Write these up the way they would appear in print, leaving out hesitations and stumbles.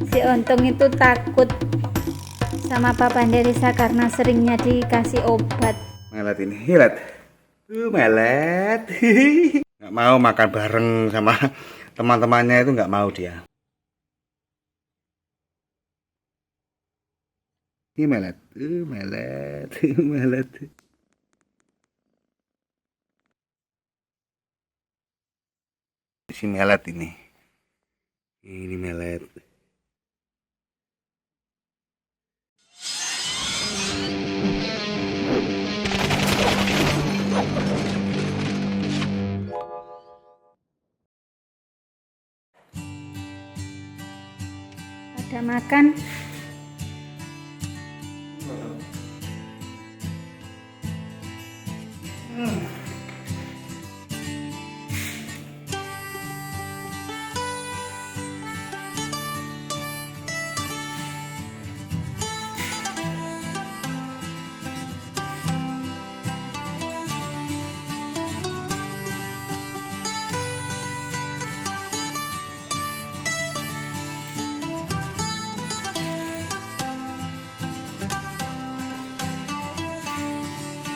Si Untung itu takut sama Papa Derisa karena seringnya dikasih obat. Melet ini, lihat. Melet. Nggak mau makan bareng sama teman-temannya, itu nggak mau dia. Ini melet. Melet. Melet. Si melet ini. Ini melet. Ada makan.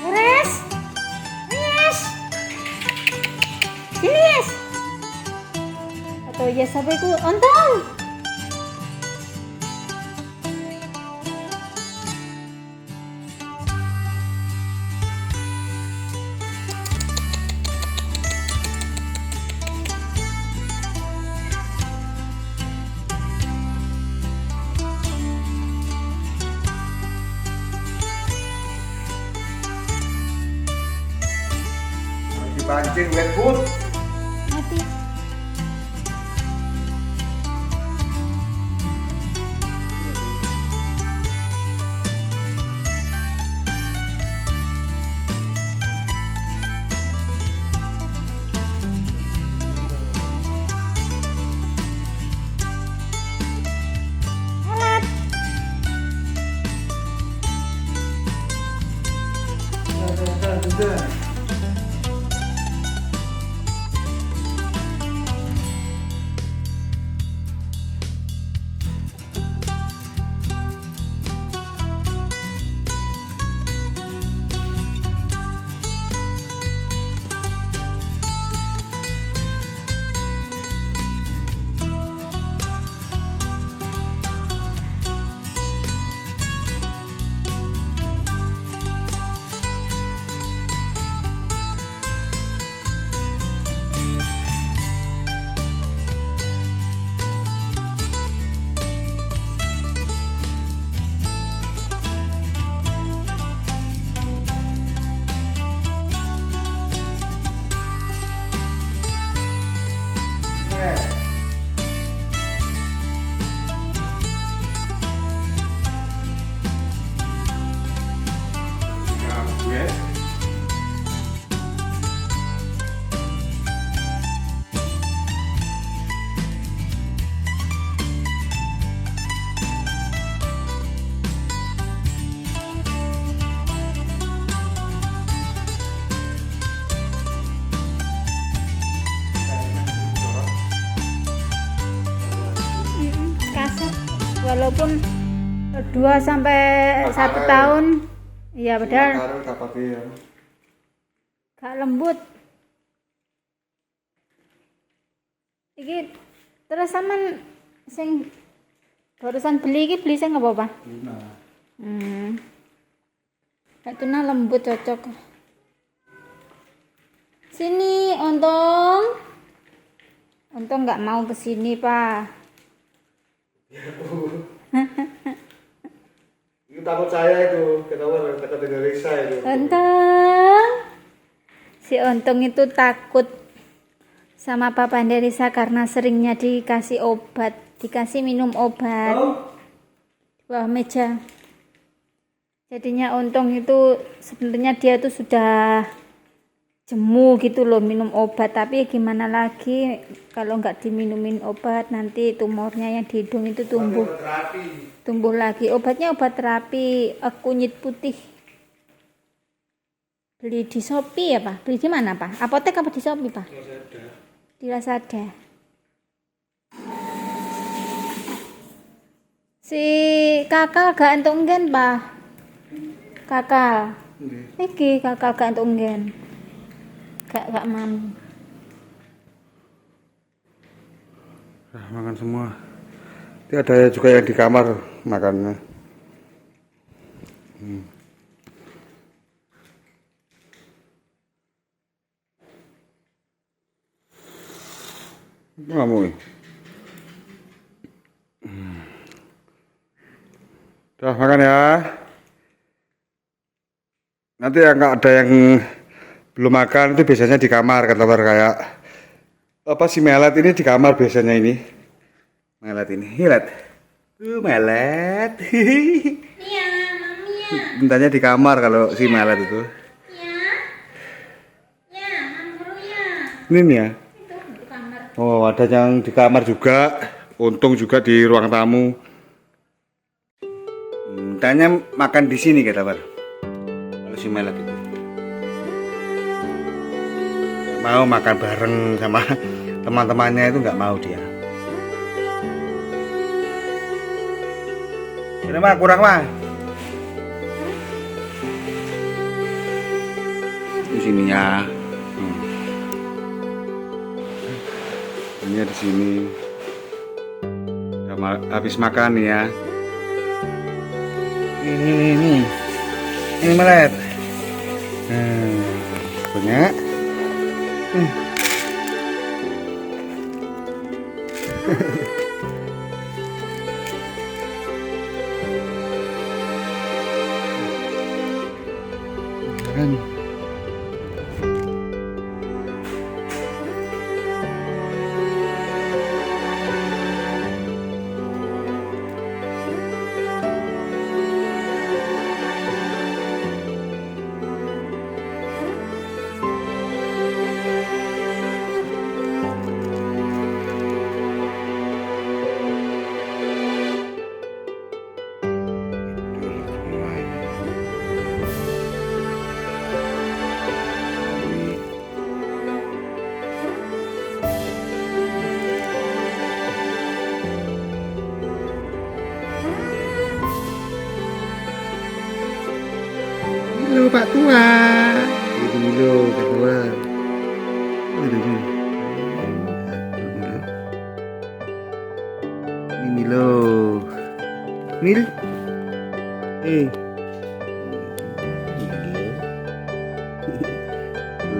Res, Res, sini Res. Atau ya sampai ku Untung. Dipancing wet food. Mati. Alat. Kasar. Walaupun 2 sampai 1 tahun, ya padahal gak lembut. Iki terus sampean sing barusan beli sing apa, Pak? Tuna. Kayak tuna lembut cocok. Sini, Untung. Untung nggak mau ke sini, Pak. Itu takut saya itu, ketahuan takut dengan Risa itu. Untung. Si Untung itu takut sama Papa Derisa karena seringnya dikasih obat, dikasih minum obat. Di bawah meja. Jadinya Untung itu sebenarnya dia tuh sudah jemu gitu loh minum obat, tapi gimana lagi kalau nggak diminumin obat nanti tumornya yang di hidung itu tumbuh lagi. Obatnya obat terapi kunyit putih. Beli di Shopee ya, Pak? Beli di mana, Pak? Apotek apa di Shopee, Pak? Di Lazada. Si kakal gak entuk nggen, Pak. Kakal. Iki kakal gak entuk nggen. Gak mam. Nah, makan semua. Ini ada juga yang di kamar makannya. Kamu ini. Udah makan ya. Nanti yang nggak ada yang belum makan itu biasanya di kamar kan kayak apa si Melet ini di kamar biasanya ini. Melet ini, lihat. Melet. Iya, Mami ya. Bentanya di kamar kalau si Melet itu. Ya. Ya, Mambro ya. Ini nih ya. Itu di kamar. Oh, ada yang di kamar juga. Untung juga di ruang tamu. Bentanya makan di sini kata Bar. Kalau si Melet itu. Mau makan bareng sama teman-temannya itu nggak mau dia. Ini mah kurang mah. Di sini ya. Ini di sini. Udah habis makan nih ya. Ini Melet. Banyak. Kan. Halo Pak Tua. Ini Milo kedua. Ini Milo. Mil.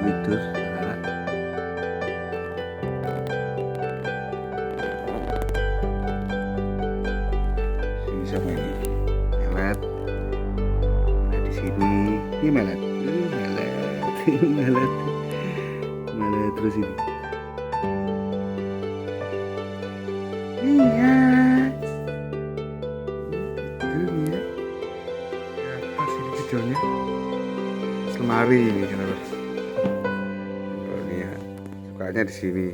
Tidur. Ini siapa ini? Melet. Di sini. Ini Melet. Melet. Melet terus ini. Iya. Ini ya. Apa sih ini videonya? Lemari ini kenapa? Oh, ini ya. Sukanya di sini.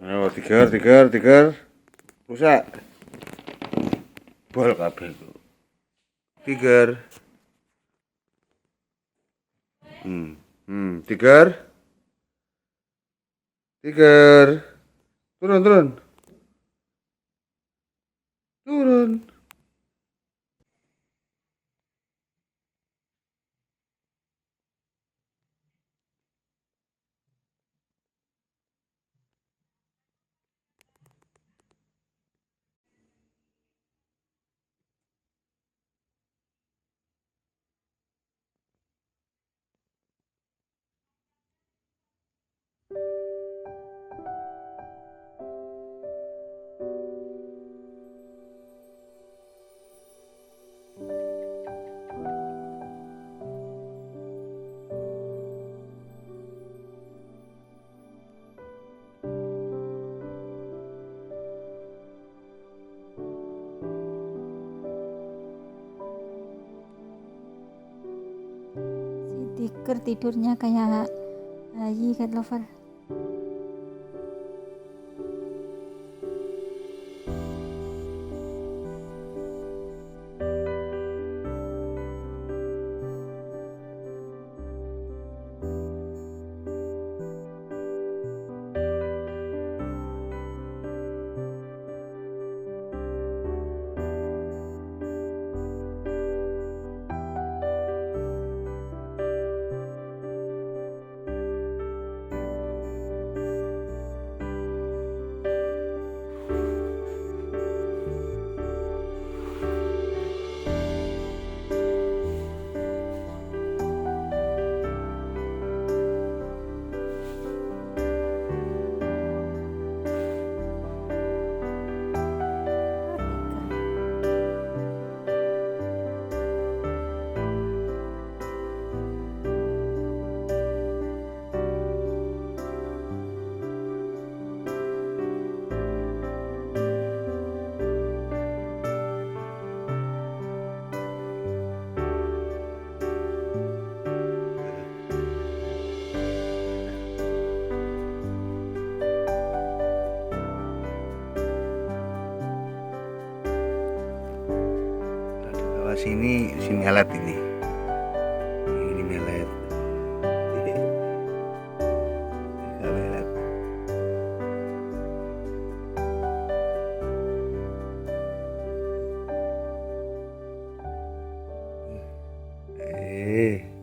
Ayo tiger. Rusak. Bol kabeh. Tiger. Tiger. Turun. Si Tiger tidurnya kayak bayi cat lover. sini si melet ini. Ini melet. Gak melet. Eh.